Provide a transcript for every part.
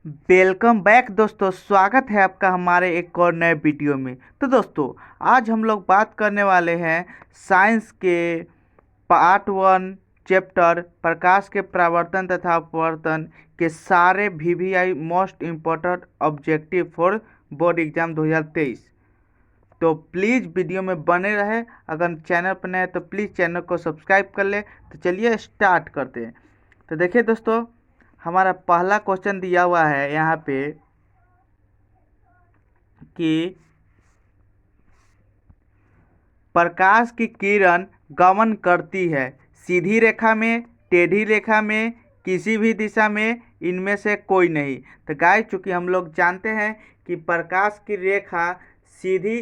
Welcome back दोस्तों, स्वागत है आपका हमारे एक और नए वीडियो में। तो दोस्तों, आज हम लोग बात करने वाले हैं साइंस के पार्ट 1 चैप्टर प्रकाश के परावर्तन तथा अपवर्तन के सारे VVI most important objective for board exam 2023। तो प्लीज़ वीडियो में बने रहे। अगर चैनल पर नए हैं तो प्लीज़ चैनल को सब्सक्राइब कर ले। तो चलिए स्टार्ट करते हैं। तो देखिए दोस्तों, हमारा पहला क्वेश्चन दिया हुआ है यहाँ पे कि प्रकाश की किरण गमन करती है सीधी रेखा में, टेढ़ी रेखा में, किसी भी दिशा में, इनमें से कोई नहीं। तो गाइस, चूँकि हम लोग जानते हैं कि प्रकाश की रेखा सीधी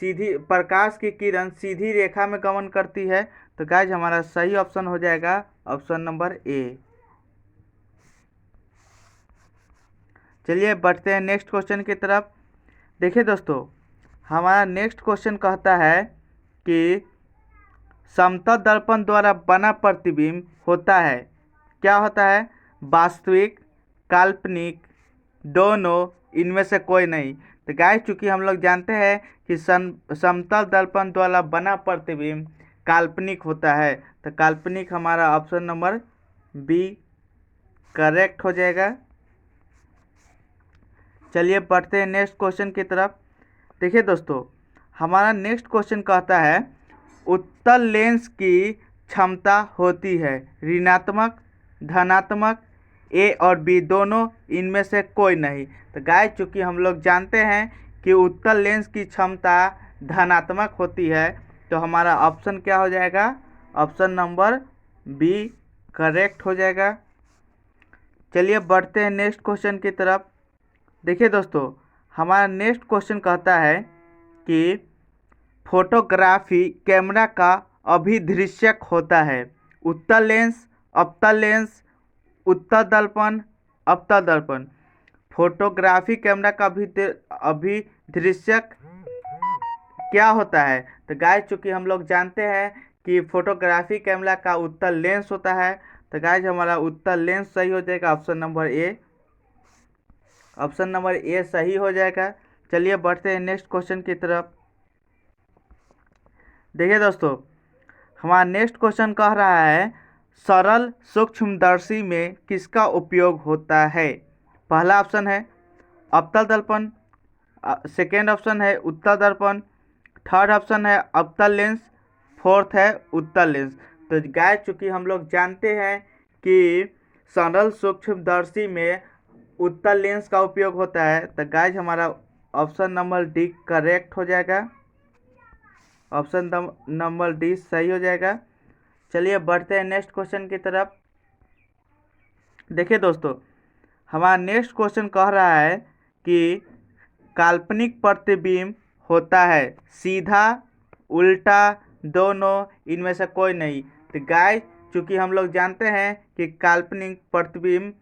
सीधी प्रकाश की किरण सीधी रेखा में गमन करती है, तो गाइस हमारा सही ऑप्शन हो जाएगा ऑप्शन नंबर ए। चलिए बढ़ते हैं नेक्स्ट क्वेश्चन की तरफ। देखिए दोस्तों, हमारा नेक्स्ट क्वेश्चन कहता है कि समतल दर्पण द्वारा बना प्रतिबिंब होता है, क्या होता है? वास्तविक, काल्पनिक, दोनों, इनमें से कोई नहीं। तो गाइस, चूँकि हम लोग जानते हैं कि समतल दर्पण द्वारा बना प्रतिबिंब काल्पनिक होता है, तो काल्पनिक हमारा ऑप्शन नंबर बी करेक्ट हो जाएगा। चलिए बढ़ते हैं नेक्स्ट क्वेश्चन की तरफ। देखिए दोस्तों, हमारा नेक्स्ट क्वेश्चन कहता है उत्तल लेंस की क्षमता होती है ऋणात्मक, धनात्मक, ए और बी दोनों, इनमें से कोई नहीं। तो गाइस, चूँकि हम लोग जानते हैं कि उत्तल लेंस की क्षमता धनात्मक होती है, तो हमारा ऑप्शन क्या हो जाएगा? ऑप्शन नंबर बी करेक्ट हो जाएगा। चलिए बढ़ते हैं नेक्स्ट क्वेश्चन की तरफ। देखिए दोस्तों, हमारा नेक्स्ट क्वेश्चन कहता है कि फोटोग्राफी कैमरा का अभिदृश्यक होता है उत्तल लेंस, अवतल लेंस, उत्तल दर्पण, अवतल दर्पण। फोटोग्राफी कैमरा का अभिदृश्यक क्या होता है? तो गाइस, चूँकि हम लोग जानते हैं कि फोटोग्राफी कैमरा का उत्तल लेंस होता है, तो गाइस हमारा उत्तल लेंस सही हो जाएगा option number A. Option number A सही हो जाएगा। चलिए बढ़ते हैं नेक्स्ट क्वेश्चन की तरफ। देखिए दोस्तों, हमारा नेक्स्ट क्वेश्चन कह रहा है सरल सूक्ष्मदर्शी में किसका उपयोग होता है? पहला ऑप्शन है अवतल दर्पण, सेकेंड ऑप्शन है उत्तल दर्पण, थर्ड ऑप्शन है अवतल लेंस, फोर्थ है उत्तल लेंस। तो गाइस, चूँकि हम लोग जानते हैं कि सरल सूक्ष्मदर्शी में उत्तल लेंस का उपयोग होता है, तो गाइस हमारा ऑप्शन नंबर डी करेक्ट हो जाएगा। ऑप्शन नंबर डी सही हो जाएगा। चलिए बढ़ते हैं नेक्स्ट क्वेश्चन की तरफ। देखिए दोस्तों, हमारा नेक्स्ट क्वेश्चन कह रहा है कि काल्पनिक प्रतिबिंब होता है सीधा, उल्टा, दोनों, इनमें से कोई नहीं। तो गाइस, चूँकि हम लोग जानते हैं कि काल्पनिक प्रतिबिंब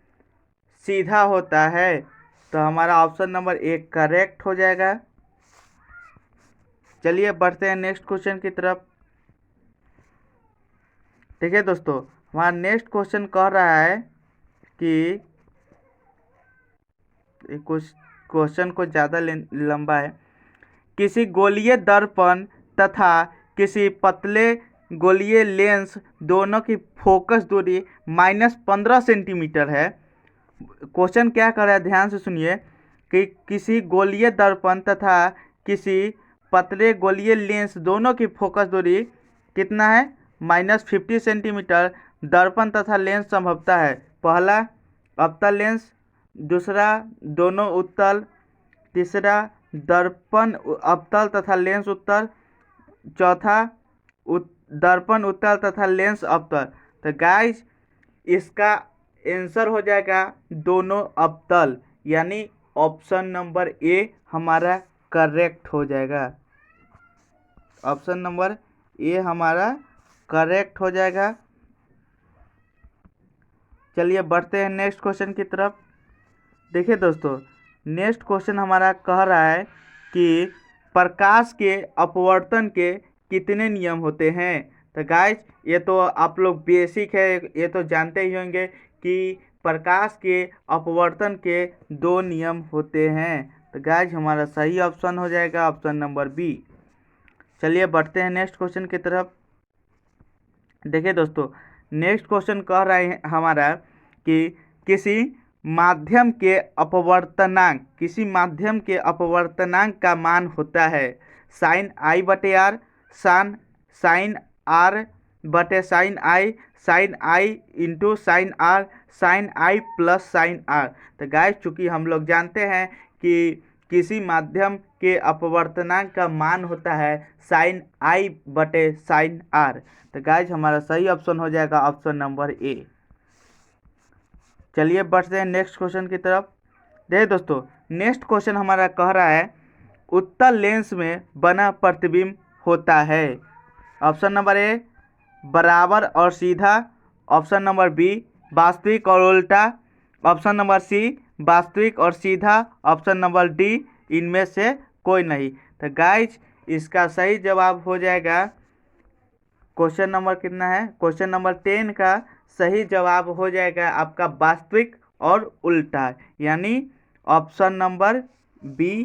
सीधा होता है, तो हमारा ऑप्शन नंबर एक करेक्ट हो जाएगा। चलिए बढ़ते हैं नेक्स्ट क्वेश्चन की तरफ। देखिए दोस्तों, हमारा नेक्स्ट क्वेश्चन कह रहा है कि कुछ क्वेश्चन को ज़्यादा लंबा है। किसी गोलीय दर्पण तथा किसी पतले गोलीय लेंस दोनों की फोकस दूरी -15 सेंटीमीटर है। क्वेश्चन क्या कर रहा है, ध्यान से सुनिए कि किसी गोलीय दर्पण तथा किसी पतले गोलीय लेंस दोनों की फोकस दूरी कितना है? -50 सेंटीमीटर। दर्पण तथा लेंस संभवतः है पहला अवतल लेंस, दूसरा दोनों उत्तल, तीसरा दर्पण अवतल तथा लेंस उत्तल, चौथा दर्पण उत्तल तथा लेंस अवतल। तो गाइस, इसका आंसर हो जाएगा दोनों अवतल, यानी ऑप्शन नंबर ए हमारा करेक्ट हो जाएगा। ऑप्शन नंबर ए हमारा करेक्ट हो जाएगा। चलिए बढ़ते हैं नेक्स्ट क्वेश्चन की तरफ। देखिए दोस्तों, नेक्स्ट क्वेश्चन हमारा कह रहा है कि प्रकाश के अपवर्तन के कितने नियम होते हैं? तो गाइस, ये तो आप लोग बेसिक है, ये तो जानते ही होंगे कि प्रकाश के अपवर्तन के दो नियम होते हैं। तो गाइज हमारा सही ऑप्शन हो जाएगा ऑप्शन नंबर बी। चलिए बढ़ते हैं नेक्स्ट क्वेश्चन की तरफ। देखिए दोस्तों, नेक्स्ट क्वेश्चन कह रहा है हमारा कि किसी माध्यम के अपवर्तनांक का मान होता है साइन आई बटे आर, साइन आर बटे sine i into sine r, sine i plus sine r. तो गाइस चूंकि हम लोग जानते हैं कि किसी माध्यम के अपवर्तनांक का मान होता है साइन आई बटे साइन आर। तो गाइस हमारा सही ऑप्शन हो जाएगा ऑप्शन नंबर ए। चलिए बढ़ते हैं नेक्स्ट क्वेश्चन की तरफ। देखिए दोस्तों, नेक्स्ट क्वेश्चन हमारा कह रहा है उत्तल लेंस में बना प्रतिबिंब होता है। ऑप्शन नंबर ए बराबर और सीधा, ऑप्शन नंबर बी वास्तविक और उल्टा, ऑप्शन नंबर सी वास्तविक और सीधा, ऑप्शन नंबर डी इनमें से कोई नहीं। तो गाइज इसका सही जवाब हो जाएगा क्वेश्चन नंबर कितना है, क्वेश्चन नंबर 10 का सही जवाब हो जाएगा आपका वास्तविक और उल्टा, यानी ऑप्शन नंबर बी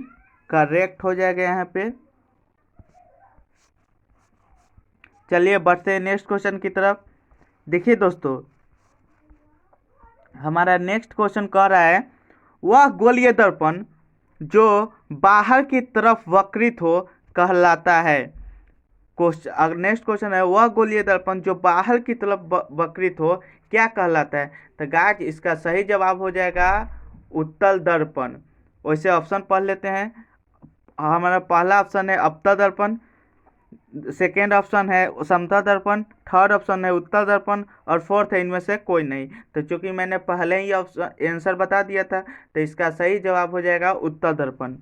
करेक्ट हो जाएगा यहाँ पे। चलिए बढ़ते हैं नेक्स्ट क्वेश्चन की तरफ। देखिए दोस्तों, हमारा नेक्स्ट क्वेश्चन कह रहा है वह गोलीय दर्पण जो बाहर की तरफ वक्रित हो कहलाता है। नेक्स्ट क्वेश्चन है वह गोलीय दर्पण जो बाहर की तरफ वक्रित हो क्या कहलाता है। तो गाइस इसका सही जवाब हो जाएगा उत्तल दर्पण। वैसे ऑप्शन पढ़ लेते हैं। हमारा पहला ऑप्शन है अवतल दर्पण, सेकेंड ऑप्शन है समतल दर्पण, थर्ड ऑप्शन है उत्तल दर्पण और फोर्थ है इनमें से कोई नहीं। तो चूंकि मैंने पहले ही आंसर बता दिया था तो इसका सही जवाब हो जाएगा उत्तल दर्पण।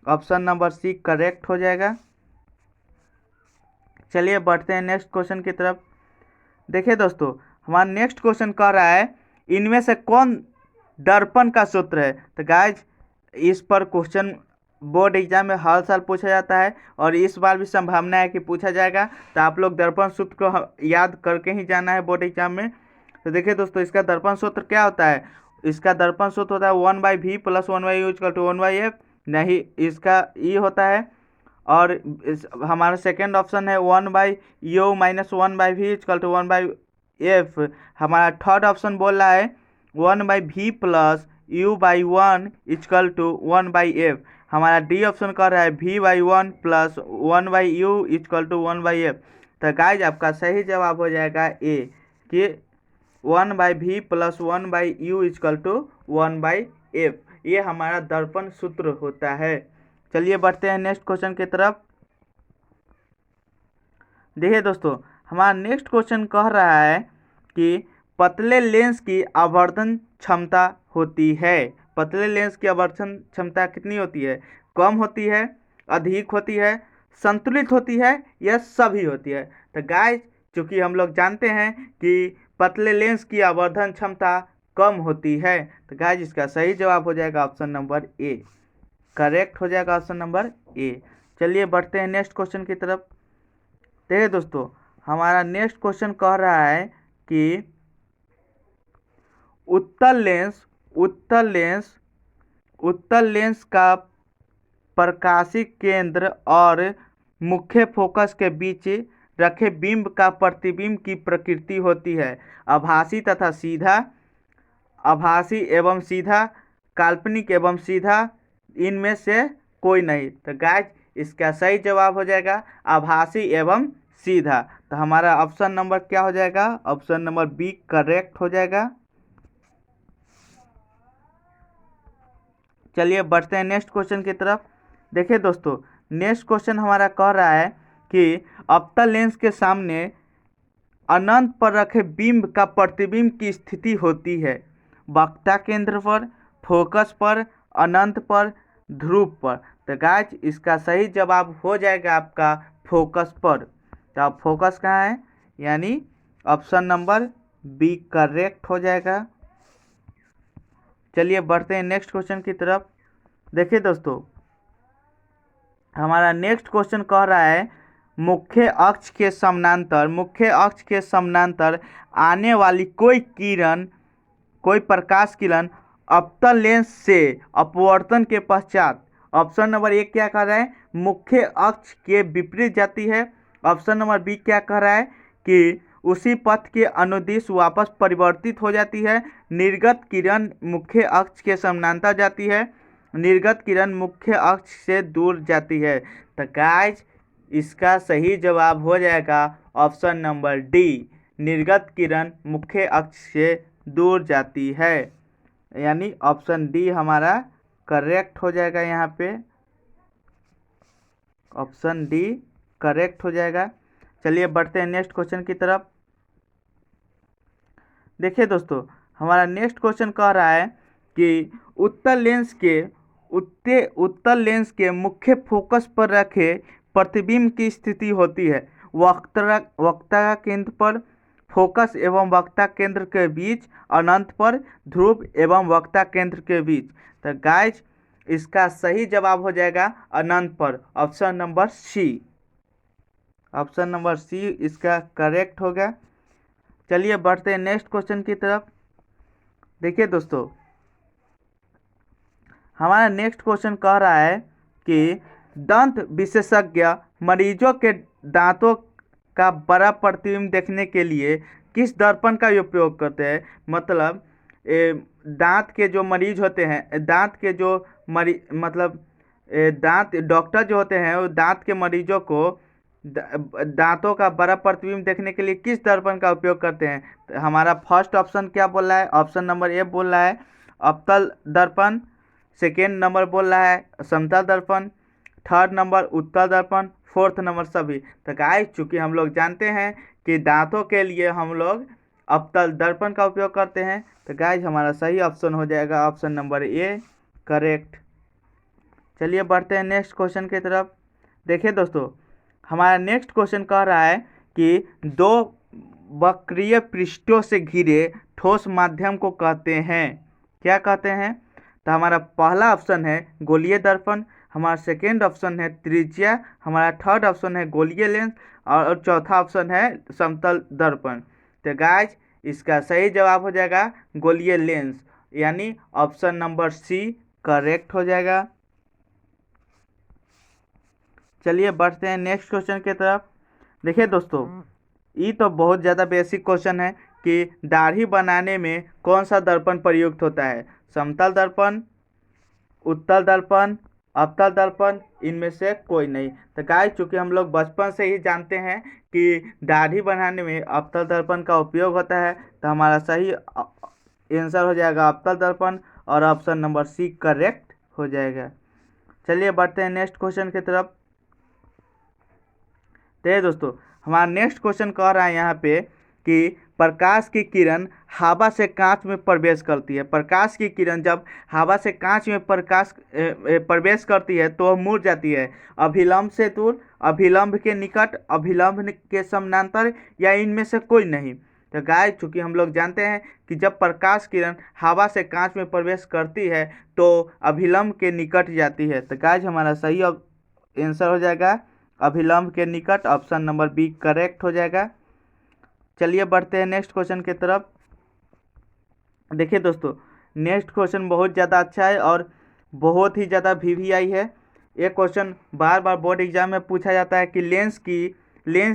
ऑप्शन नंबर सी करेक्ट हो जाएगा। चलिए बढ़ते हैं नेक्स्ट क्वेश्चन की तरफ। देखिए दोस्तों, हमारा नेक्स्ट क्वेश्चन कह रहा है इनमें से कौन दर्पण का सूत्र है। तो गाइज इस पर क्वेश्चन बोर्ड एग्जाम में हर साल पूछा जाता है और इस बार भी संभावना है कि पूछा जाएगा। तो आप लोग दर्पण सूत्र को याद करके ही जाना है बोर्ड एग्जाम में। तो देखिए दोस्तों, इसका दर्पण सूत्र क्या होता है। इसका दर्पण सूत्र होता है 1/v plus 1/u equal to 1/f। नहीं, इसका ई होता है। और हमारा सेकेंड ऑप्शन है 1/u minus 1/v equal to 1/f। हमारा थर्ड ऑप्शन बोल रहा है 1/v plus u/1 equal to 1/f। हमारा डी ऑप्शन कर रहा है v/1 plus 1/u equal to 1/f। तो गाइज आपका सही जवाब हो जाएगा ए कि 1/v plus 1/u equal to 1/f। ये हमारा दर्पण सूत्र होता है। चलिए बढ़ते हैं नेक्स्ट क्वेश्चन की तरफ। देखिए दोस्तों, हमारा नेक्स्ट क्वेश्चन कह रहा है कि पतले लेंस की आवर्धन क्षमता होती है। पतले लेंस की आवर्धन क्षमता कितनी होती है, कम होती है, अधिक होती है, संतुलित होती है या सभी होती है। तो गाइस चूंकि हम लोग जानते हैं कि पतले लेंस की आवर्धन क्षमता कम होती है, तो गाइस इसका सही जवाब हो जाएगा ऑप्शन नंबर ए। करेक्ट हो जाएगा ऑप्शन नंबर ए। चलिए बढ़ते हैं नेक्स्ट क्वेश्चन की तरफ। देखिए दोस्तों, हमारा नेक्स्ट क्वेश्चन कह रहा है कि उत्तल लेंस का प्रकाशिक केंद्र और मुख्य फोकस के बीच रखे बिंब का प्रतिबिंब की प्रकृति होती है आभासी तथा सीधा, आभासी एवं सीधा, काल्पनिक एवं सीधा, इनमें से कोई नहीं। तो गाइस इसका सही जवाब हो जाएगा आभासी एवं सीधा। तो हमारा ऑप्शन नंबर क्या हो जाएगा, ऑप्शन नंबर बी करेक्ट हो जाएगा। चलिए बढ़ते हैं नेक्स्ट क्वेश्चन की तरफ। देखिए दोस्तों, नेक्स्ट क्वेश्चन हमारा कह रहा है कि अवतल लेंस के सामने अनंत पर रखे बिंब का प्रतिबिंब की स्थिति होती है वक्ता केंद्र पर, फोकस पर, अनंत पर, ध्रुव पर। तो गाइस इसका सही जवाब हो जाएगा आपका फोकस पर। तो आप फोकस कहाँ है, यानी ऑप्शन नंबर बी करेक्ट हो जाएगा। चलिए बढ़ते हैं नेक्स्ट क्वेश्चन की तरफ। देखिए दोस्तों, हमारा नेक्स्ट क्वेश्चन कह रहा है मुख्य अक्ष के समानांतर आने वाली कोई किरण कोई प्रकाश किरण अवतल लेंस से अपवर्तन के पश्चात ऑप्शन नंबर एक क्या कह रहा है, मुख्य अक्ष के विपरीत जाती है। ऑप्शन नंबर बी क्या कह रहा है कि उसी पथ के अनुदिश वापस परिवर्तित हो जाती है। निर्गत किरण मुख्य अक्ष के समानांतर जाती है। निर्गत किरण मुख्य अक्ष से दूर जाती है। तो गाइज इसका सही जवाब हो जाएगा ऑप्शन नंबर डी, निर्गत किरण मुख्य अक्ष से दूर जाती है, यानी ऑप्शन डी हमारा करेक्ट हो जाएगा। यहाँ पे ऑप्शन डी करेक्ट हो जाएगा। चलिए बढ़ते हैं नेक्स्ट क्वेश्चन की तरफ। देखिए दोस्तों, हमारा नेक्स्ट क्वेश्चन कह रहा है कि उत्तल लेंस के मुख्य फोकस पर रखे प्रतिबिंब की स्थिति होती है वक्ता केंद्र पर, फोकस एवं वक्ता केंद्र के बीच, अनंत पर, ध्रुव एवं वक्ता केंद्र के बीच। तो गाइज इसका सही जवाब हो जाएगा अनंत पर, option number c. Option number c इसका करेक्ट होगा। चलिए बढ़ते हैं नेक्स्ट क्वेश्चन की तरफ। देखिए दोस्तों, हमारा नेक्स्ट क्वेश्चन कह रहा है कि दंत विशेषज्ञ मरीजों के दांतों का बड़ा प्रतिबिंब देखने के लिए किस दर्पण का उपयोग करते हैं। मतलब दांत के जो मरीज होते हैं, दांत के जो दांत डॉक्टर जो होते हैं वो दांत के मरीजों को दांतों का बड़ा प्रतिबिंब देखने के लिए किस दर्पण का उपयोग करते हैं। तो हमारा फर्स्ट ऑप्शन क्या बोल रहा है, ऑप्शन नंबर ए बोल रहा है अवतल दर्पण, सेकेंड नंबर बोल रहा है समतल दर्पण, थर्ड नंबर उत्तल दर्पण, फोर्थ नंबर सभी। तो गाइस चूँकि हम लोग जानते हैं कि दांतों के लिए हम लोग अवतल दर्पण का उपयोग करते हैं, तो गाइस हमारा सही ऑप्शन हो जाएगा ऑप्शन नंबर ए करेक्ट। चलिए बढ़ते हैं नेक्स्ट क्वेश्चन की तरफ। देखिए दोस्तों, हमारा नेक्स्ट क्वेश्चन कह रहा है कि दो वक्रीय पृष्ठों से घिरे ठोस माध्यम को कहते हैं, क्या कहते हैं। तो हमारा पहला ऑप्शन है गोलीय दर्पण, हमारा सेकेंड ऑप्शन है त्रिज्या, हमारा थर्ड ऑप्शन है गोलीय लेंस और चौथा ऑप्शन है समतल दर्पण। तो गाइज इसका सही जवाब हो जाएगा गोलीय लेंस, यानी ऑप्शन नंबर सी करेक्ट हो जाएगा। चलिए बढ़ते हैं नेक्स्ट क्वेश्चन की तरफ। देखिए दोस्तों, ये तो बहुत ज़्यादा बेसिक क्वेश्चन है कि दाढ़ी बनाने में कौन सा दर्पण प्रयुक्त होता है, समतल दर्पण, उत्तल दर्पण, अवतल दर्पण, इनमें से कोई नहीं। तो गाइस चूँकि हम लोग बचपन से ही जानते हैं कि दाढ़ी बनाने में अवतल दर्पण का उपयोग होता है, तो हमारा सही आंसर हो जाएगा अवतल दर्पण और ऑप्शन नंबर सी करेक्ट हो जाएगा। चलिए बढ़ते हैं नेक्स्ट क्वेश्चन की तरफ। तो दोस्तों, हमारा नेक्स्ट क्वेश्चन कह रहा है यहाँ पे कि प्रकाश की किरण हवा से कांच में प्रवेश करती है। प्रकाश की किरण जब हवा से कांच में प्रवेश करती है तो मुड़ जाती है अभिलंब से दूर, अभिलंब के निकट, अभिलंब के समानांतर, या इनमें से कोई नहीं। तो गाइस चूँकि हम लोग जानते हैं कि जब प्रकाश किरण हवा से कांच में प्रवेश करती है तो अभिलंब के निकट जाती है। तो गाइस हमारा सही आंसर हो जाएगा अभिलंब के निकट, ऑप्शन नंबर बी करेक्ट हो जाएगा। चलिए बढ़ते हैं नेक्स्ट क्वेश्चन की तरफ। देखिए दोस्तों, नेक्स्ट क्वेश्चन बहुत ज़्यादा अच्छा है और बहुत ही ज़्यादा VVI है। ये क्वेश्चन बार बार बोर्ड एग्जाम में पूछा जाता है कि लेंस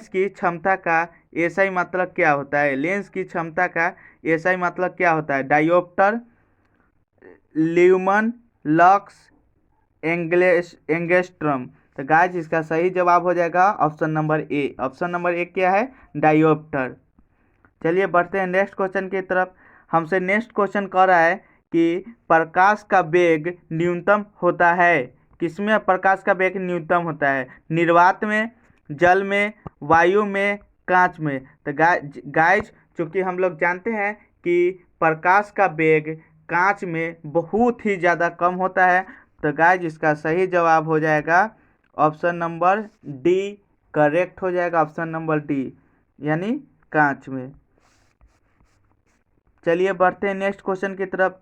की क्षमता का एसआई मतलब क्या होता है। लेंस की क्षमता का एसआई मतलब क्या होता है, डायोप्टर, ल्यूमन, लक्स, एंगस्ट्रम। तो गाइस इसका सही जवाब हो जाएगा option number A. Option number A क्या है, डायोप्टर। चलिए बढ़ते हैं नेक्स्ट क्वेश्चन की तरफ। हमसे नेक्स्ट क्वेश्चन कह रहा है कि प्रकाश का वेग न्यूनतम होता है, किसमें प्रकाश का वेग न्यूनतम होता है, निर्वात में, जल में, वायु में, कांच में। तो गाइस चूँकि हम लोग जानते हैं कि प्रकाश का वेग कांच में बहुत ही ज़्यादा कम होता है, तो गाइस इसका सही जवाब हो जाएगा ऑप्शन नंबर डी करेक्ट हो जाएगा, ऑप्शन नंबर डी यानी कांच में। चलिए बढ़ते हैं नेक्स्ट क्वेश्चन की तरफ।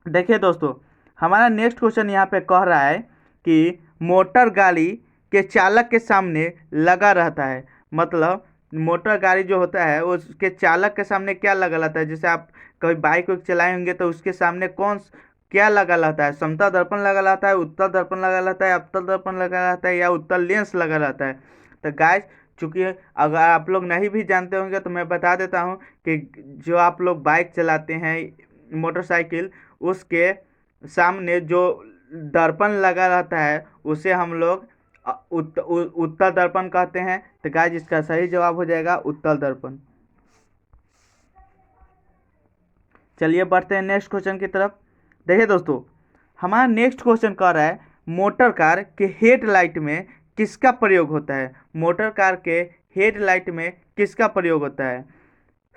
देखिए दोस्तों, हमारा नेक्स्ट क्वेश्चन यहाँ पे कह रहा है कि मोटर गाड़ी के चालक के सामने लगा रहता है, मतलब मोटर गाड़ी जो होता है उसके चालक के सामने क्या लगा रहता है? जैसे आप कभी बाइक वाइक चलाए होंगे तो उसके सामने क्या लगा रहता है? समतल दर्पण लगा रहता है, उत्तल दर्पण लगा रहता है, अवतल दर्पण लगा रहता है, या उत्तल लेंस लगा रहता है? तो गाइस, चूंकि अगर आप लोग नहीं भी जानते होंगे तो मैं बता देता हूँ कि जो आप लोग बाइक चलाते हैं, मोटरसाइकिल, उसके सामने जो दर्पण लगा रहता है उसे हम लोग उत्तल दर्पण कहते हैं। तो गाइस, इसका सही जवाब हो जाएगा उत्तल दर्पण। चलिए बढ़ते हैं नेक्स्ट क्वेश्चन की तरफ। देखिए दोस्तों, हमारा नेक्स्ट क्वेश्चन कह रहा है मोटर कार के हेडलाइट में किसका प्रयोग होता है? मोटर कार के हेडलाइट में किसका प्रयोग होता है?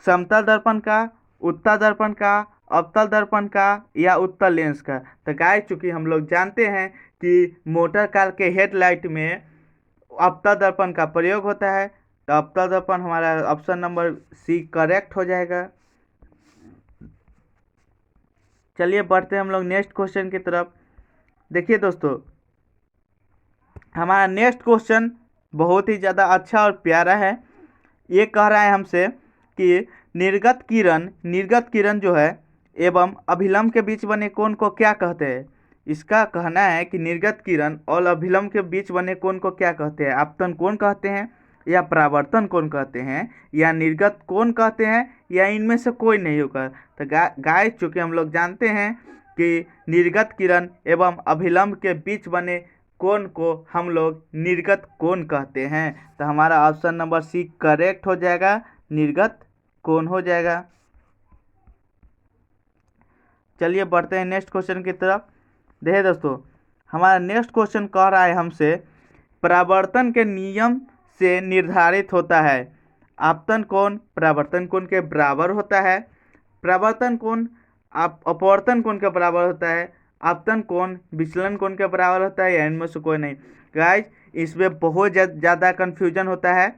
समतल दर्पण का, उत्तल दर्पण का, अवतल दर्पण का, या उत्तल लेंस का? तो गाइस, चूंकि हम लोग जानते हैं कि मोटर कार के हेडलाइट में अवतल दर्पण का प्रयोग होता है, तो अवतल दर्पण हमारा ऑप्शन नंबर सी करेक्ट हो जाएगा। चलिए बढ़ते हैं हम लोग नेक्स्ट क्वेश्चन की तरफ। देखिए दोस्तों, हमारा नेक्स्ट क्वेश्चन बहुत ही ज़्यादा अच्छा और प्यारा है। ये कह रहा है हमसे कि निर्गत किरण जो है एवं अभिलंब के बीच बने कोण को क्या कहते हैं? इसका कहना है कि निर्गत किरण और अभिलंब के बीच बने कोण को क्या कहते हैं? आपतन कोण कहते हैं, या परावर्तन कोण कहते हैं, या निर्गत कोण कहते हैं, या इनमें से कोई नहीं होगा? तो गाइस, चूँकि हम लोग जानते हैं कि निर्गत किरण एवं अभिलंब के बीच बने कोण को हम लोग निर्गत कोण कहते हैं, तो हमारा ऑप्शन नंबर सी करेक्ट हो जाएगा, निर्गत कोण हो जाएगा। चलिए बढ़ते हैं नेक्स्ट क्वेश्चन की तरफ। देखिए दोस्तों, हमारा नेक्स्ट क्वेश्चन कह रहा है हमसे परावर्तन के नियम से निर्धारित होता है। आपतन कोण परावर्तन कोण के बराबर होता है, परावर्तन कोण अपवर्तन कोण के बराबर होता है, आपतन कोण विचलन कोण के बराबर होता है, या इनमें से कोई नहीं? गाइस, इसमें बहुत ज़्यादा कन्फ्यूजन होता है।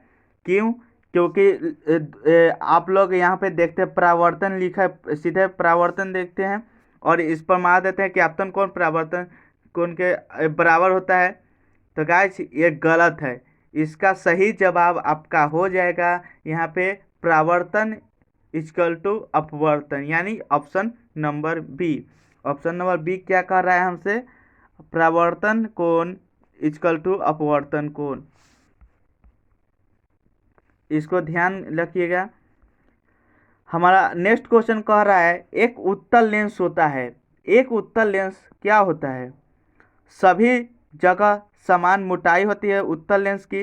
क्यों? क्योंकि आप लोग यहाँ पे देखते हैं परावर्तन लिखा है, सीधे परावर्तन देखते हैं और इस पर मार देते हैं कि आपतन कोण परावर्तन कोण के बराबर होता है। तो गाइस, ये गलत है। इसका सही जवाब आपका हो जाएगा यहाँ पे परावर्तन इक्वल टू अपवर्तन, यानी option number B. Option number b क्या कह रहा है हमसे? परावर्तन कोण इक्वल टू अपवर्तन कोण। इसको ध्यान रखिएगा। हमारा नेक्स्ट क्वेश्चन कह रहा है एक उत्तल लेंस होता है। एक उत्तल लेंस क्या होता है? सभी जगह समान मोटाई होती है उत्तल लेंस की,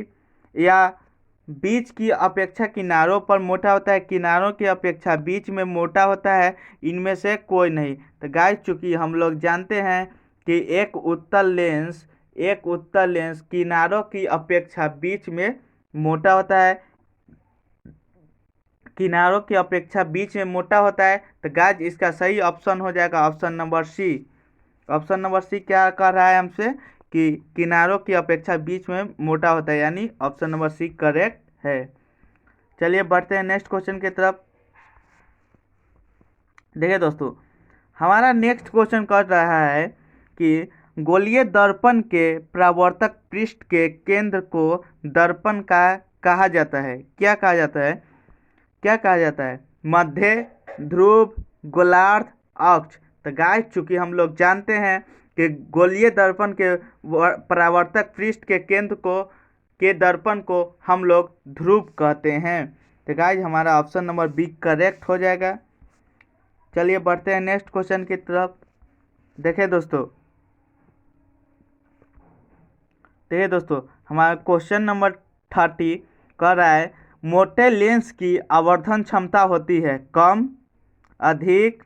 या बीच की अपेक्षा किनारों पर मोटा होता है, किनारों की अपेक्षा बीच में मोटा होता है, इनमें से कोई नहीं? तो गाइस, चूंकि हम लोग जानते हैं कि एक उत्तल लेंस किनारों की अपेक्षा बीच में मोटा होता है, किनारों की अपेक्षा बीच में मोटा होता है, तो गाइस इसका सही ऑप्शन हो जाएगा option number c. Option number c क्या कह रहा है हमसे कि किनारों की अपेक्षा बीच में मोटा होता है, यानी ऑप्शन नंबर सी करेक्ट है। चलिए बढ़ते हैं नेक्स्ट क्वेश्चन की तरफ। देखिए दोस्तों, हमारा नेक्स्ट क्वेश्चन कर रहा है कि गोलीय दर्पण के परावर्तक पृष्ठ के केंद्र को दर्पण का कहा जाता है। क्या कहा जाता है? क्या कहा जाता है? मध्य, ध्रुव, गोलार्ध, अक्ष। तो गाइस, चूंकि हम लोग जानते हैं कि गोलीय दर्पण के परावर्तक पृष्ठ के केंद्र के दर्पण को हम लोग ध्रुव कहते हैं। तो गाइस, हमारा ऑप्शन नंबर बी करेक्ट हो जाएगा। चलिए बढ़ते हैं नेक्स्ट क्वेश्चन की तरफ। देखिए दोस्तों, हमारा क्वेश्चन नंबर 30 कह रहा है मोटे लेंस की आवर्धन क्षमता होती है कम, अधिक,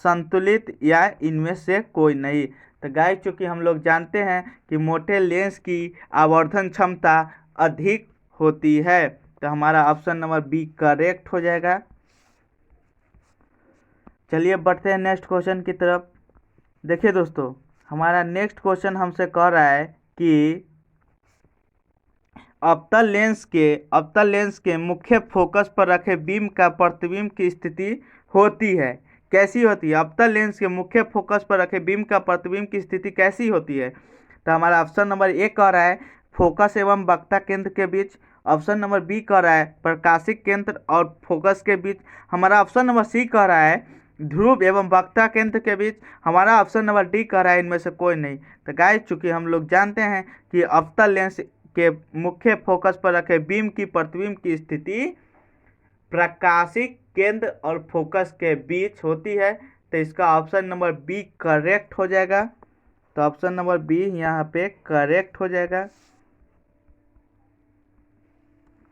संतुलित, या इनमें से कोई नहीं? तो गाइस, चूँकि हम लोग जानते हैं कि मोटे लेंस की आवर्धन क्षमता अधिक होती है, तो हमारा ऑप्शन नंबर बी करेक्ट हो जाएगा। चलिए बढ़ते हैं नेक्स्ट क्वेश्चन की तरफ। देखिए दोस्तों, हमारा नेक्स्ट क्वेश्चन हमसे कह रहा है कि अवतल लेंस के मुख्य फोकस पर रखे बीम का प्रतिबिंब की स्थिति होती है। कैसी होती है? अवतल लेंस के मुख्य फोकस पर रखे बीम का प्रतिबिंब की स्थिति कैसी होती है? तो हमारा ऑप्शन नंबर ए कह रहा है फोकस एवं वक्ता केंद्र के बीच, ऑप्शन नंबर बी कह रहा है प्रकाशिक केंद्र और फोकस के बीच। हमारा ऑप्शन नंबर सी कह रहा है ध्रुव एवं वक्ता केंद्र के बीच। हमारा ऑप्शन नंबर डी कह रहा है इनमें से कोई नहीं। तो गाइस चूंकि हम लोग जानते हैं कि अवतल लेंस के मुख्य फोकस पर रखे बीम की प्रतिबिंब की स्थिति प्रकाशिक केंद्र और फोकस के बीच होती है, तो इसका ऑप्शन नंबर बी करेक्ट हो जाएगा। तो ऑप्शन नंबर बी यहाँ पे करेक्ट हो जाएगा।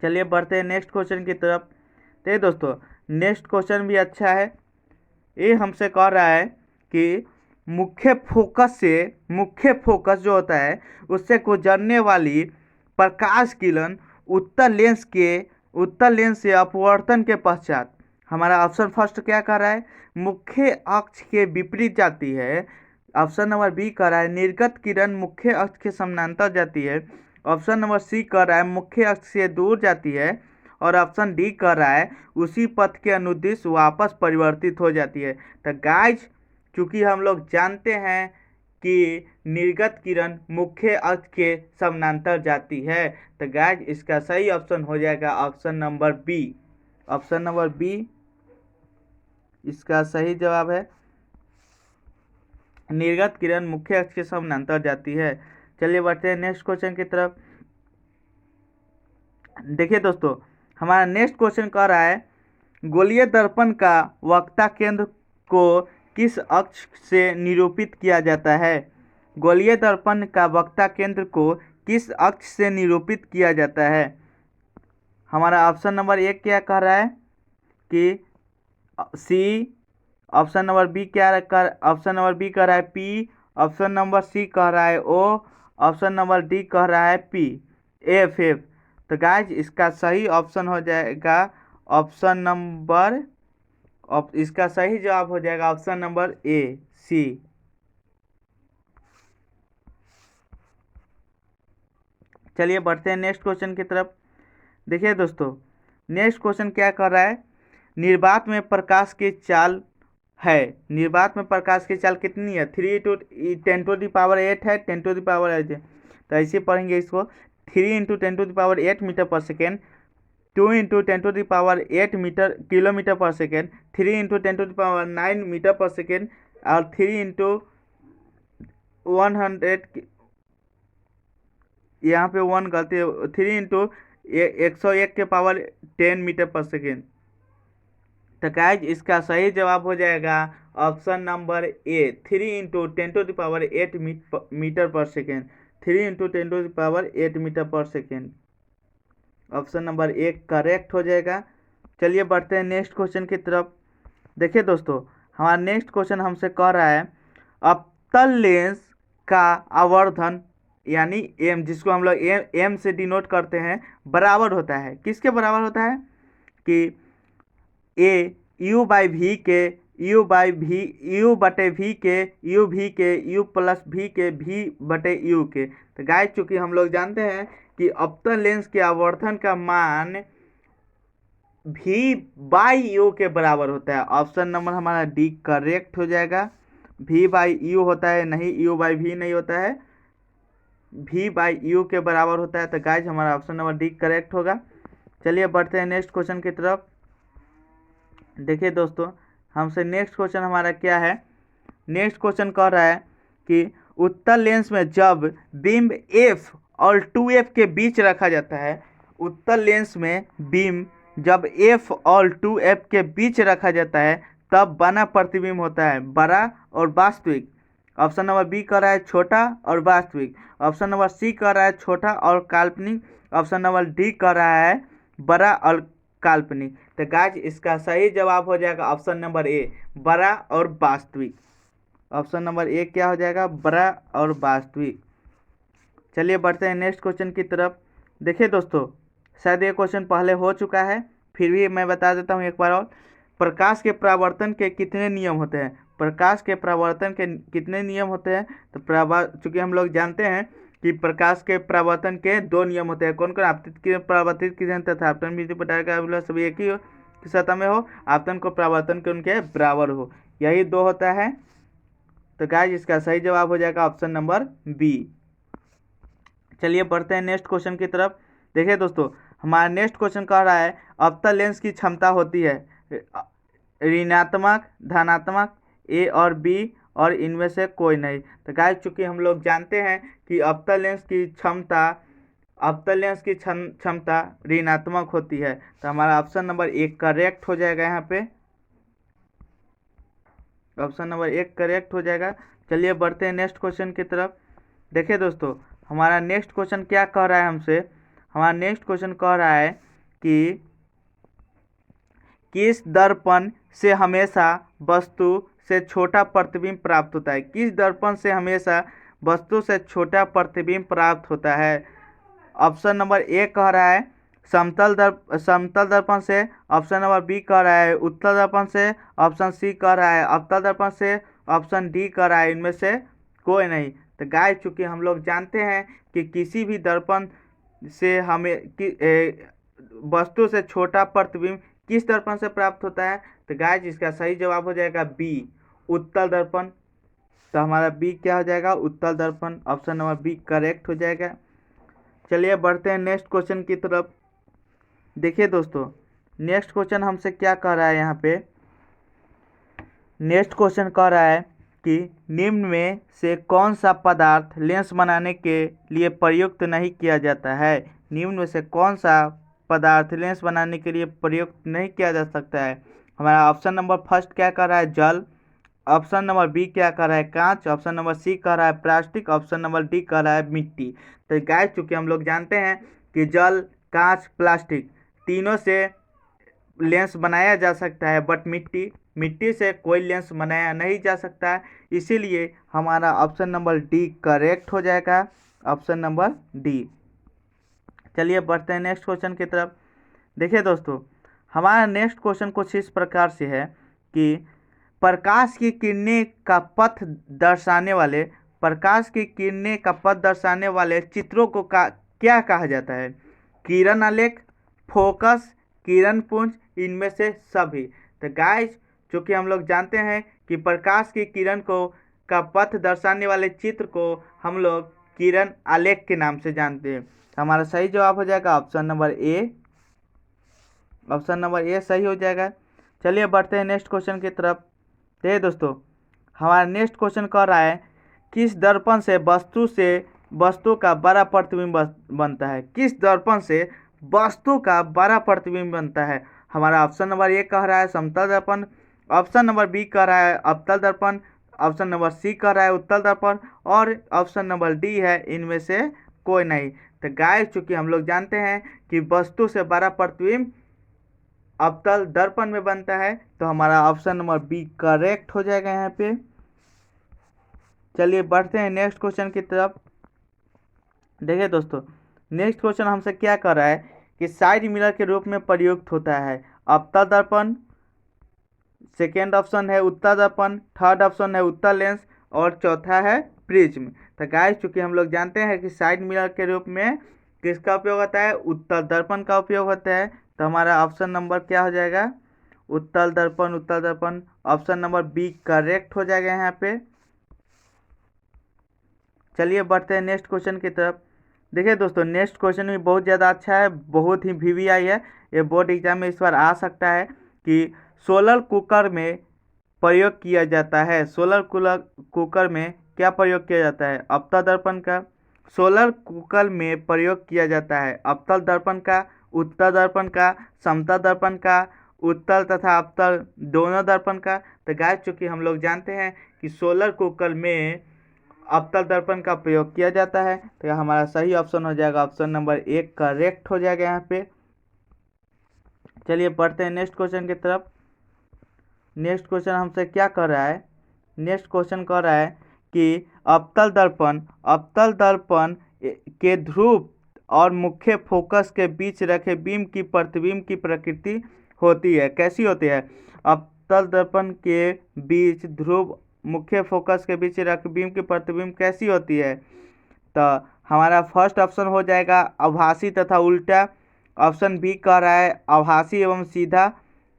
चलिए बढ़ते हैं नेक्स्ट क्वेश्चन की तरफ। तो ये दोस्तों नेक्स्ट क्वेश्चन भी अच्छा है। ये हमसे कह रहा है कि मुख्य फोकस जो होता है उससे गुजरने वाली प्रकाश किरण उत्तल लेंस से अपवर्तन के पश्चात, हमारा ऑप्शन फर्स्ट क्या कर रहा है मुख्य अक्ष के विपरीत जाती है। ऑप्शन नंबर बी कर रहा है निर्गत किरण मुख्य अक्ष के समानांतर जाती है। ऑप्शन नंबर सी कर रहा है मुख्य अक्ष से दूर जाती है। और ऑप्शन डी कर रहा है उसी पथ के अनुदिश वापस परिवर्तित हो जाती है। तो गाइज चूंकि हम लोग जानते हैं कि निर्गत किरण मुख्य अक्ष के समानांतर जाती है, तो गाइज इसका सही ऑप्शन हो जाएगा option number B. Option number b इसका सही जवाब है, निर्गत किरण मुख्य अक्ष के समानांतर जाती है। चलिए बढ़ते हैं नेक्स्ट क्वेश्चन की तरफ। देखिए दोस्तों हमारा नेक्स्ट क्वेश्चन कह रहा है गोलीय दर्पण का वक्ता केंद्र को किस अक्ष से निरूपित किया जाता है। गोलीय दर्पण का वक्ता केंद्र को किस अक्ष से निरूपित किया जाता है। हमारा ऑप्शन नंबर एक क्या कह रहा है कि C. Option number B option number B कह रहा है पी। ऑप्शन नंबर सी कह रहा है ओ। ऑप्शन नंबर डी कह रहा है पी एफ। तो गाइज इसका सही ऑप्शन हो जाएगा ऑप्शन नंबर, इसका सही जवाब हो जाएगा ऑप्शन नंबर ए सी। चलिए बढ़ते हैं नेक्स्ट क्वेश्चन की तरफ। देखिए दोस्तों नेक्स्ट क्वेश्चन क्या कर रहा है निर्वात में प्रकाश की चाल है। निर्वात में प्रकाश की चाल कितनी है 3×10⁸ है 10⁸ तो ऐसे पढ़ेंगे इसको 3×10⁸ मीटर पर सेकेंड, 2×10⁸ किलोमीटर पर सेकेंड, 3×10⁹ मीटर पर सेकेंड और 3×100 यहाँ पे 1 गलती है 3×101 मीटर पर सेकेंड। तो गाइज इसका सही जवाब हो जाएगा ऑप्शन नंबर ए 3×10⁸ मीटर पर सेकेंड, 3×10⁸ मीटर पर सेकेंड। ऑप्शन नंबर एक करेक्ट हो जाएगा। चलिए बढ़ते हैं नेक्स्ट क्वेश्चन की तरफ। देखिए दोस्तों हमारा नेक्स्ट क्वेश्चन हमसे कह रहा है अवतल लेंस का आवर्धन यानी एम, जिसको हम लोग एम से डिनोट करते हैं, बराबर होता है किसके बराबर होता है कि ए यू बाई वी के यू बटे वी के यू प्लस वी के वी बटे यू के। तो गाइस चूंकि हम लोग जानते हैं कि अवतल लेंस के आवर्धन का मान वी बाई यू के बराबर होता है। ऑप्शन नंबर हमारा डी करेक्ट हो जाएगा। वी बाई यू होता है, नहीं यू बाई वी नहीं होता है, वी बाई यू के बराबर होता है। तो गाइस हमारा ऑप्शन नंबर डी करेक्ट होगा। चलिए बढ़ते हैं नेक्स्ट क्वेश्चन की तरफ। देखिए दोस्तों हमसे नेक्स्ट क्वेश्चन हमारा क्या है, नेक्स्ट क्वेश्चन कह रहा है कि उत्तल लेंस में जब बीम एफ और 2f के बीच रखा जाता है, उत्तल लेंस में बीम जब f और 2f के बीच रखा जाता है तब बना प्रतिबिंब होता है बड़ा और वास्तविक। ऑप्शन नंबर बी कह रहा है छोटा और वास्तविक। ऑप्शन नंबर सी कह रहा है छोटा और काल्पनिक। ऑप्शन नंबर डी कह रहा है बड़ा और काल्पनिक। तो गाइस इसका सही जवाब हो जाएगा ऑप्शन नंबर ए बड़ा और वास्तविक। ऑप्शन नंबर ए क्या हो जाएगा बड़ा और वास्तविक। चलिए बढ़ते हैं नेक्स्ट क्वेश्चन की तरफ। देखिए दोस्तों शायद ये क्वेश्चन पहले हो चुका है, फिर भी मैं बता देता हूँ एक बार और। प्रकाश के परावर्तन के कितने नियम होते हैं। प्रकाश के परावर्तन के कितने नियम होते हैं, तो चूंकि हम लोग जानते हैं कि प्रकाश के परावर्तन के 2 नियम होते हैं। कौन कौन, आपतित किरण परावर्तित किरण तथा आपतन बिंदु प्रकार का सभी एक ही की सतह में हो, आपतन को परावर्तन के उनके बराबर हो, यही 2 होता है। तो गाइस इसका सही जवाब हो जाएगा ऑप्शन नंबर बी। चलिए बढ़ते हैं नेक्स्ट क्वेश्चन की तरफ। देखिए दोस्तों हमारा नेक्स्ट क्वेश्चन कह रहा है अवतल लेंस की क्षमता होती है ऋणात्मक, धनात्मक, ए और बी, और इनमें से कोई नहीं। तो गाइस चूंकि हम लोग जानते हैं कि अवतल लेंस की क्षमता ऋणात्मक होती है, तो हमारा ऑप्शन नंबर 1 करेक्ट हो जाएगा। यहाँ पे ऑप्शन नंबर 1 करेक्ट हो जाएगा। चलिए बढ़ते हैं नेक्स्ट क्वेश्चन की तरफ। देखिए दोस्तों, हमारा नेक्स्ट क्वेश्चन क्या कह रहा है हमसे, हमारा नेक्स्ट क्वेश्चन कह रहा है कि किस दर्पण से हमेशा वस्तु से छोटा प्रतिबिंब प्राप्त होता है? किस दर्पण से हमेशा वस्तु से छोटा प्रतिबिंब प्राप्त होता है? ऑप्शन नंबर 1 कह रहा है समतल दर्पण से, ऑप्शन नंबर बी कह रहा है उत्तल दर्पण से, ऑप्शन सी कह रहा है अवतल दर्पण से, ऑप्शन डी कह रहा है इनमें से कोई नहीं। तो गाइस चूंकि हम लोग जानते हैं कि किसी भी दर्पण से हमें वस्तु से छोटा प्रतिबिंब किस दर्पण से प्राप्त होता है, तो गाइस इसका सही जवाब हो जाएगा बी, उत्तल दर्पण। तो हमारा बी क्या हो जाएगा, उत्तल दर्पण। ऑप्शन नंबर बी करेक्ट हो जाएगा। चलिए बढ़ते हैं नेक्स्ट क्वेश्चन की तरफ। देखिए दोस्तों, नेक्स्ट क्वेश्चन हमसे क्या कह रहा है यहाँ पे, नेक्स्ट क्वेश्चन कह रहा है कि निम्न में से कौन सा पदार्थ लेंस बनाने के लिए प्रयुक्त नहीं किया जाता है? निम्न में से कौन सा पदार्थ लेंस बनाने के लिए प्रयुक्त नहीं किया जा सकता है? हमारा ऑप्शन नंबर फर्स्ट क्या कह रहा है, जल, ऑप्शन नंबर बी क्या कह रहा है, कांच, ऑप्शन नंबर सी कह रहा है प्लास्टिक, ऑप्शन नंबर डी कह रहा है मिट्टी। तो गाइस चूंकि हम लोग जानते हैं कि जल, कांच, प्लास्टिक तीनों से लेंस बनाया जा सकता है, बट मिट्टी से कोई लेंस बनाया नहीं जा सकता है, इसीलिए हमारा ऑप्शन नंबर डी करेक्ट हो जाएगा, ऑप्शन नंबर डी। चलिए बढ़ते हैं नेक्स्ट क्वेश्चन की तरफ। देखिए दोस्तों, हमारा नेक्स्ट क्वेश्चन कुछ इस प्रकार से है कि प्रकाश की किरणें का पथ दर्शाने वाले चित्रों को क्या कहा जाता है? किरण आलेख, फोकस, किरण पुंज, इनमें से सभी। तो गाइस चूंकि हम लोग जानते हैं कि प्रकाश की किरण का पथ दर्शाने वाले चित्र को हम लोग किरण आलेख के नाम से जानते हैं। तो हमारा सही जवाब हो जाएगा option number A, option number A सही हो जाएगा। चलिए बढ़ते हैं नेक्स्ट क्वेश्चन की तरफ। देखिए दोस्तों, हमारा नेक्स्ट क्वेश्चन कह रहा है किस दर्पण से वस्तु का बड़ा प्रतिबिंब बनता है? किस दर्पण से वस्तु का बड़ा प्रतिबिंब बनता है? हमारा ऑप्शन नंबर 1 कह रहा है समतल दर्पण, ऑप्शन नंबर बी कह रहा है अवतल दर्पण, ऑप्शन नंबर सी कह रहा है उत्तल दर्पण, और ऑप्शन नंबर डी है इनमें से कोई नहीं। तो गाइस चूंकि हम लोग जानते हैं कि वस्तु से बड़ा प्रतिबिंब अवतल दर्पण में बनता है, तो हमारा ऑप्शन नंबर बी करेक्ट हो जाएगा यहाँ पे। चलिए बढ़ते हैं नेक्स्ट क्वेश्चन की तरफ। देखिए दोस्तों, नेक्स्ट क्वेश्चन हमसे क्या कर रहा है कि साइड मिरर के रूप में प्रयुक्त होता है अवतल दर्पण, सेकेंड ऑप्शन है उत्तल दर्पण, थर्ड ऑप्शन है उत्तल लेंस, और चौथा है प्रिज्म। तो गाइस चूंकि हम लोग जानते हैं कि साइड मिरर के रूप में किसका उपयोग होता है, उत्तल दर्पण का उपयोग होता है, तो हमारा ऑप्शन नंबर क्या हो जाएगा, उत्तल दर्पण। ऑप्शन नंबर बी करेक्ट हो जाएगा यहाँ पे। चलिए बढ़ते हैं नेक्स्ट क्वेश्चन की तरफ। देखिए दोस्तों, नेक्स्ट क्वेश्चन भी बहुत ज़्यादा अच्छा है, बहुत ही वीवीआई है, ये बोर्ड एग्जाम में इस बार आ सकता है कि सोलर कुकर में प्रयोग किया जाता है, सोलर कुकर में क्या प्रयोग किया जाता है? अवतल दर्पण का। सोलर कुकर में प्रयोग किया जाता है अवतल दर्पण का, उत्तल दर्पण का, समतल दर्पण का, उत्तल तथा अवतल दोनों दर्पण का। तो गाइस चूंकि हम लोग जानते हैं कि सोलर कुकर में अवतल दर्पण का प्रयोग किया जाता है, तो हमारा सही ऑप्शन हो जाएगा ऑप्शन नंबर 1 करेक्ट हो जाएगा यहाँ पे। चलिए बढ़ते हैं नेक्स्ट क्वेश्चन की तरफ। नेक्स्ट क्वेश्चन हमसे क्या कर रहा है, नेक्स्ट क्वेश्चन कह रहा है कि अवतल दर्पण के ध्रुव और मुख्य फोकस के बीच रखे बीम की प्रतिबिंब की प्रकृति होती है, कैसी होती है? अवतल दर्पण के बीच ध्रुव मुख्य फोकस के बीच रखे बीम की प्रतिबिंब कैसी होती है? तो हमारा फर्स्ट ऑप्शन हो जाएगा आभासी तथा उल्टा, ऑप्शन बी कह रहा है आभासी एवं सीधा,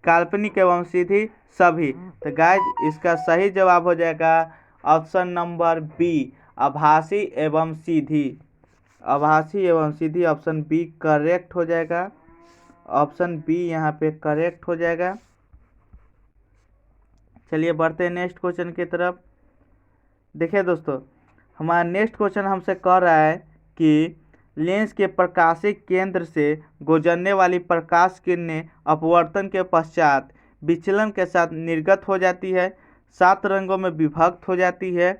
काल्पनिक एवं सीधी, सभी। तो गाइस इसका सही जवाब हो जाएगा ऑप्शन नंबर बी, आभासी एवं सीधी। आभासी एवं सीधी, ऑप्शन बी करेक्ट हो जाएगा। ऑप्शन बी यहाँ पे करेक्ट हो जाएगा। चलिए बढ़ते हैं नेक्स्ट क्वेश्चन की तरफ। देखिए दोस्तों, हमारा नेक्स्ट क्वेश्चन हमसे कह रहा है कि लेंस के प्रकाशिक केंद्र से गुजरने वाली प्रकाश किरणें अपवर्तन के पश्चात विचलन के साथ निर्गत हो जाती है, 7 रंगों में विभक्त हो जाती है,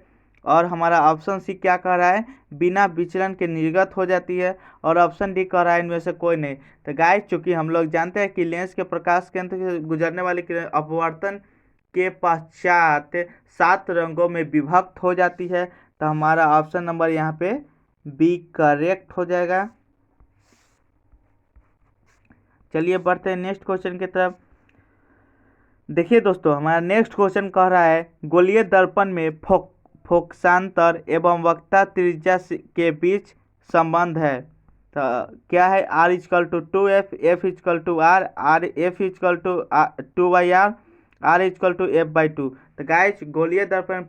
और हमारा ऑप्शन सी क्या कह रहा है, बिना विचलन के निर्गत हो जाती है, और ऑप्शन डी कह रहा है इनमें से कोई नहीं। तो गाइस, चूंकि हम लोग जानते हैं कि लेंस के प्रकाश केंद्र से गुजरने वाली किरण अपवर्तन के पश्चात 7 रंगों में विभक्त हो जाती है, तो हमारा ऑप्शन नंबर यहाँ पे बी करेक्ट हो जाएगा। चलिए बढ़ते हैं नेक्स्ट क्वेश्चन की तरफ। देखिए दोस्तों, हमारा नेक्स्ट क्वेश्चन कह रहा है गोलीय दर्पण में फोकसांतर एवं वक्रता त्रिज्या के बीच संबंध है। तो क्या है, R = 2F, F = R, F = 2/R, R = F/2। तो गाइस, गोलीय दर्पण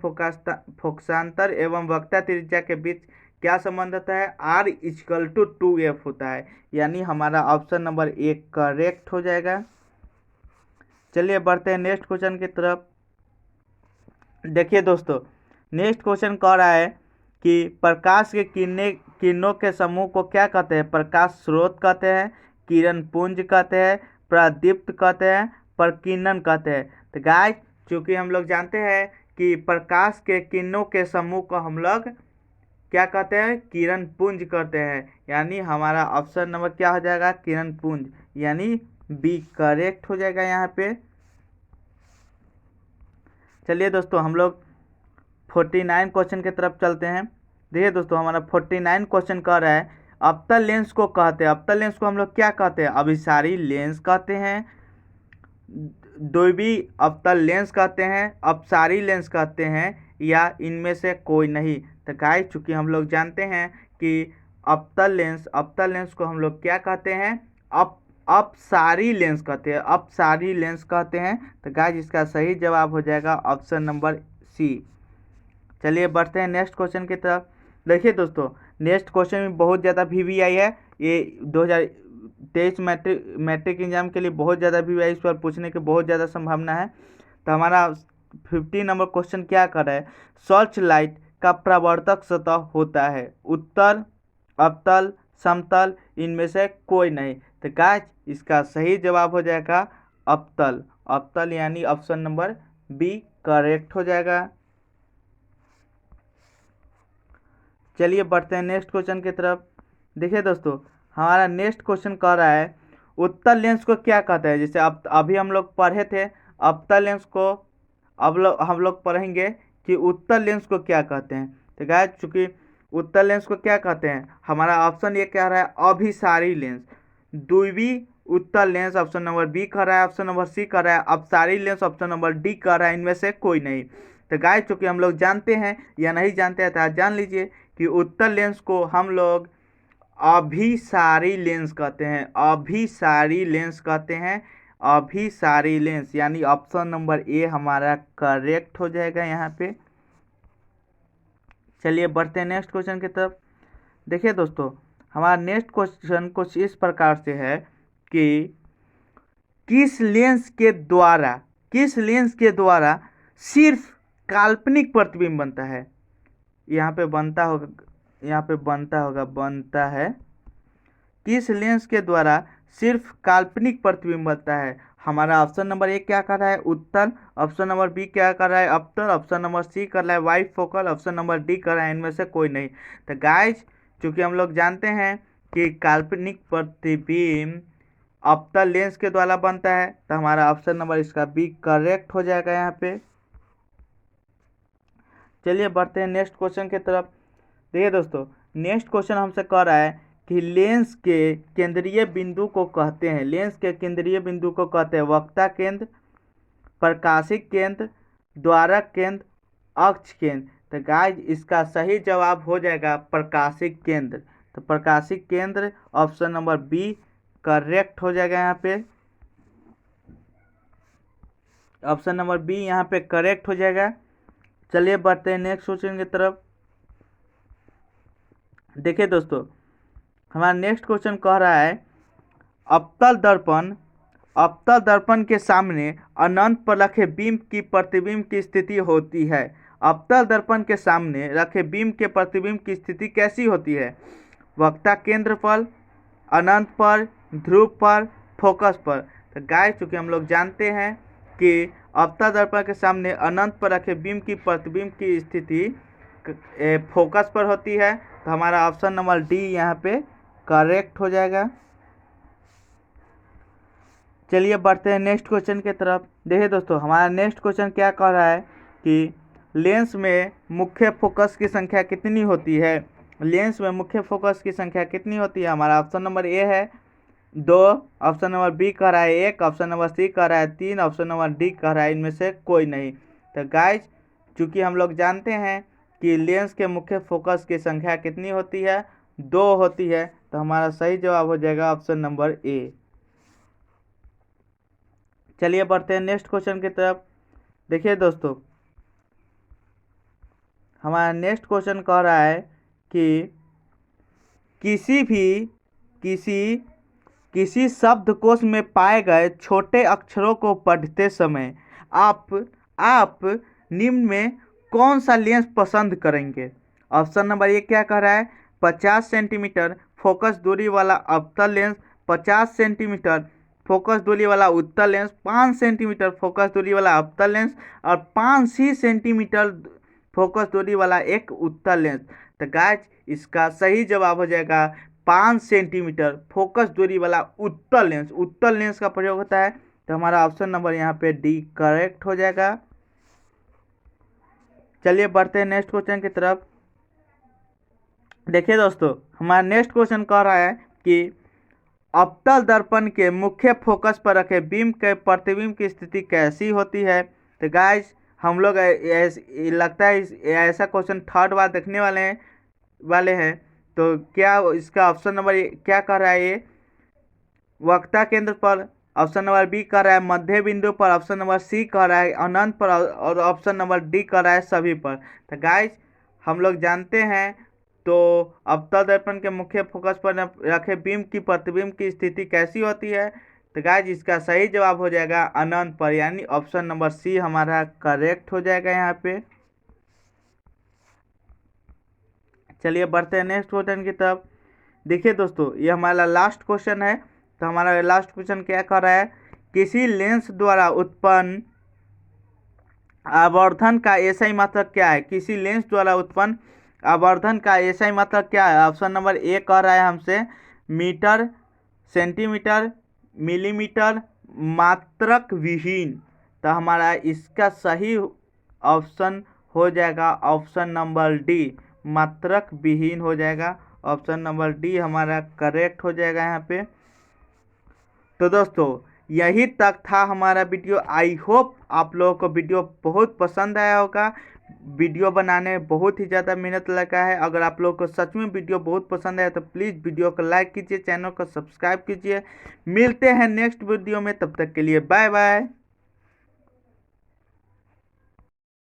फोकसांतर एवं वक्रता त्रिज्या के बीच क्या संबंध होता है, R = 2F होता है, यानी हमारा ऑप्शन नंबर 1 करेक्ट हो जाएगा। चलिए बढ़ते हैं नेक्स्ट क्वेश्चन की तरफ। देखिए दोस्तों, नेक्स्ट क्वेश्चन कह रहा है कि प्रकाश के किरणों के समूह को क्या कहते हैं, प्रकाश स्रोत कहते हैं, किरण पुंज कहते हैं, प्रदीप्त कहते हैं, प्रकीर्णन कहते हैं। तो गाइस, चूंकि हम लोग जानते हैं कि प्रकाश के किरणों के समूह को हम लोग क्या कहते हैं, किरण पुंज कहते हैं, यानी हमारा ऑप्शन नंबर क्या हो जाएगा, किरण पुंज, यानी बी करेक्ट हो जाएगा यहाँ पे। चलिए दोस्तों, हम लोग 49 क्वेश्चन की तरफ चलते हैं। देखिए दोस्तों, हमारा 49 क्वेश्चन कह रहा है अवतल लेंस को कहते हैं, अवतल लेंस को हम लोग क्या कहते हैं, अभिसारी लेंस कहते हैं, द्विवी अवतल लेंस कहते हैं, अपसारी लेंस कहते हैं, या इनमें से कोई नहीं। तो गाइस, चूंकि हम लोग जानते हैं कि अवतल लेंस को हम लोग क्या कहते हैं, अपसारी लेंस कहते हैं, अपसारी लेंस कहते हैं। तो गाइस, इसका सही जवाब हो जाएगा ऑप्शन नंबर सी। चलिए बढ़ते हैं नेक्स्ट क्वेश्चन की तरफ। देखिए दोस्तों, नेक्स्ट क्वेश्चन में बहुत ज़्यादा VVI है, ये 2023 मैट्रिक एग्जाम के लिए बहुत ज़्यादा VVI इस पर पूछने की बहुत ज़्यादा संभावना है। तो हमारा 50 नंबर क्वेश्चन क्या कर रहा है, सर्च लाइट का प्रवर्तक सतह होता है उत्तर, अवतल, समतल, इनमें से कोई नहीं। तो गाइस, इसका सही जवाब हो जाएगा अवतल, अवतल, यानी ऑप्शन नंबर बी करेक्ट हो जाएगा। चलिए बढ़ते हैं नेक्स्ट क्वेश्चन की तरफ। देखिए दोस्तों, हमारा नेक्स्ट क्वेश्चन कह रहा है उत्तल लेंस को क्या कहते हैं। जैसे अब अभी हम लोग पढ़े थे अवतल लेंस को, अब हम लोग पढ़ेंगे कि उत्तल लेंस को क्या कहते हैं। तो गाइस, चूंकि उत्तल लेंस को क्या कहते हैं, हमारा ऑप्शन ये कह रहा है अभिसारी लेंस, द्विवी उत्तल लेंस ऑप्शन नंबर बी कह रहा है, ऑप्शन नंबर सी कह रहा है, अपसारी लेंस ऑप्शन नंबर डी कह रहा है, इनमें से कोई नहीं। तो गाइस, चूंकि हम लोग जानते हैं या नहीं जानते हैं, तो आज जान लीजिए कि उत्तल लेंस को हम लोग अभिसारी लेंस कहते हैं, अभिसारी लेंस कहते हैं, अभिसारी लेंस, यानी ऑप्शन नंबर ए हमारा करेक्ट हो जाएगा यहाँ पे। चलिए बढ़ते हैं नेक्स्ट क्वेश्चन की तरफ। देखिए दोस्तों, हमारा नेक्स्ट क्वेश्चन कुछ इस प्रकार से है कि किस लेंस के द्वारा सिर्फ काल्पनिक प्रतिबिंब बनता है। यहाँ पे बनता है किस लेंस के द्वारा सिर्फ काल्पनिक प्रतिबिंब बनता है। हमारा ऑप्शन नंबर ए क्या कर रहा है, उत्तल, ऑप्शन नंबर बी क्या कर रहा है, अवतल, ऑप्शन नंबर सी कर रहा है बाइफोकल, ऑप्शन नंबर डी कर रहा है इनमें से कोई नहीं। तो गाइस, चूंकि हम लोग जानते हैं कि काल्पनिक प्रतिबिंब अवतल लेंस के द्वारा बनता है, तो हमारा ऑप्शन नंबर इसका बी करेक्ट हो जाएगा यहाँ पे। चलिए बढ़ते हैं नेक्स्ट क्वेश्चन की तरफ। देखिए दोस्तों, नेक्स्ट क्वेश्चन हमसे कह रहा है कि लेंस के केंद्रीय बिंदु को कहते हैं, लेंस के केंद्रीय बिंदु को कहते हैं वक्ता केंद्र, प्रकाशिक केंद्र, द्वारक केंद्र, अक्ष केंद्र। तो गाइस, इसका सही जवाब हो जाएगा प्रकाशिक केंद्र। तो प्रकाशिक केंद्र ऑप्शन नंबर बी करेक्ट हो जाएगा यहाँ पे, ऑप्शन नंबर बी यहाँ पे करेक्ट हो जाएगा। चलिए बढ़ते हैं नेक्स्ट क्वेश्चन की तरफ। देखिए दोस्तों, हमारा नेक्स्ट क्वेश्चन कह रहा है अवतल दर्पण के सामने अनंत पर रखे बीम की प्रतिबिंब की स्थिति होती है। अवतल दर्पण के सामने रखे बीम के प्रतिबिंब की स्थिति कैसी होती है? वक्ता केंद्र पर, अनंत पर, ध्रुव पर, फोकस पर। तो गाइस चूंकि हम लोग जानते हैं कि अवतल दर्पण के सामने अनंत पर रखे बीम की प्रतिबिंब की स्थिति फोकस पर होती है, तो हमारा ऑप्शन नंबर डी यहाँ पे करेक्ट हो जाएगा। चलिए बढ़ते हैं नेक्स्ट क्वेश्चन की तरफ। देखिए दोस्तों, हमारा नेक्स्ट क्वेश्चन क्या कह रहा है कि लेंस में मुख्य फोकस की संख्या कितनी होती है? लेंस में मुख्य फोकस की संख्या कितनी होती है? हमारा ऑप्शन नंबर ए है 2, ऑप्शन नंबर बी कह रहा है 1, ऑप्शन नंबर सी कह रहा है 3, ऑप्शन नंबर डी कह रहा है इनमें से कोई नहीं। तो गाइज चूँकि हम लोग जानते हैं कि लेंस के मुख्य फोकस की संख्या कितनी होती है? 2 होती है, तो हमारा सही जवाब हो जाएगा ऑप्शन नंबर ए। चलिए बढ़ते हैं नेक्स्ट क्वेश्चन की तरफ। देखिए दोस्तों, हमारा नेक्स्ट क्वेश्चन कह रहा है कि किसी शब्दकोश में पाए गए छोटे अक्षरों को पढ़ते समय आप निम्न में कौन सा लेंस पसंद करेंगे? ऑप्शन नंबर ए क्या कह रहा है? 50 सेंटीमीटर फोकस दूरी वाला अवतल लेंस, 50 सेंटीमीटर फोकस दूरी वाला उत्तल लेंस, 5 सेंटीमीटर फोकस दूरी वाला अवतल लेंस और 5 ही सेंटीमीटर फोकस दूरी वाला एक उत्तल लेंस। तो गाइस इसका सही जवाब हो जाएगा 5 सेंटीमीटर फोकस दूरी वाला उत्तल लेंस। उत्तल लेंस का प्रयोग होता है, तो हमारा ऑप्शन नंबर यहाँ पे डी करेक्ट हो जाएगा। चलिए बढ़ते हैं नेक्स्ट क्वेश्चन की तरफ। देखिए दोस्तों, हमारा नेक्स्ट क्वेश्चन कह रहा है कि अवतल दर्पण के मुख्य फोकस पर रखे बीम के प्रतिबिंब की स्थिति कैसी होती है? तो गाइस हम लोग लगता है ऐसा क्वेश्चन थर्ड बार देखने वाले हैं। तो क्या इसका ऑप्शन नंबर क्या कह रहा है? ये वक्ता केंद्र पर, ऑप्शन नंबर बी कह रहा है मध्य बिंदु पर, ऑप्शन नंबर सी कह रहा है अनंत पर और ऑप्शन नंबर डी कह रहा है सभी पर। तो गाइस हम लोग जानते हैं तो अवतल दर्पण के मुख्य फोकस पर रखे बीम की प्रतिबिंब की स्थिति कैसी होती है? तो गाइस इसका सही जवाब हो जाएगा अनंत पर, यानी ऑप्शन नंबर सी हमारा करेक्ट हो जाएगा यहाँ पे। चलिए बढ़ते हैं नेक्स्ट क्वेश्चन की तरफ। देखिए दोस्तों, ये हमारा लास्ट क्वेश्चन है। तो हमारा लास्ट क्वेश्चन क्या कर रहा है? किसी लेंस द्वारा उत्पन्न आवर्धन का एसआई मात्रक क्या है? किसी लेंस द्वारा उत्पन्न आवर्धन का एसआई मात्रक क्या है? ऑप्शन नंबर ए कह रहा है हमसे मीटर, सेंटीमीटर, मिलीमीटर, मात्रक विहीन। तो हमारा इसका सही ऑप्शन हो जाएगा ऑप्शन नंबर डी, मात्रक विहीन हो जाएगा। ऑप्शन नंबर डी हमारा करेक्ट हो जाएगा यहाँ पे। तो दोस्तों यही तक था हमारा वीडियो। आई होप आप लोगों को वीडियो बहुत पसंद आया होगा। वीडियो बनाने में बहुत ही ज़्यादा मेहनत लगा है। अगर आप लोगों को सच में वीडियो बहुत पसंद आया तो प्लीज़ वीडियो को लाइक कीजिए, चैनल को सब्सक्राइब कीजिए। मिलते हैं नेक्स्ट वीडियो में, तब तक के लिए बाय बाय।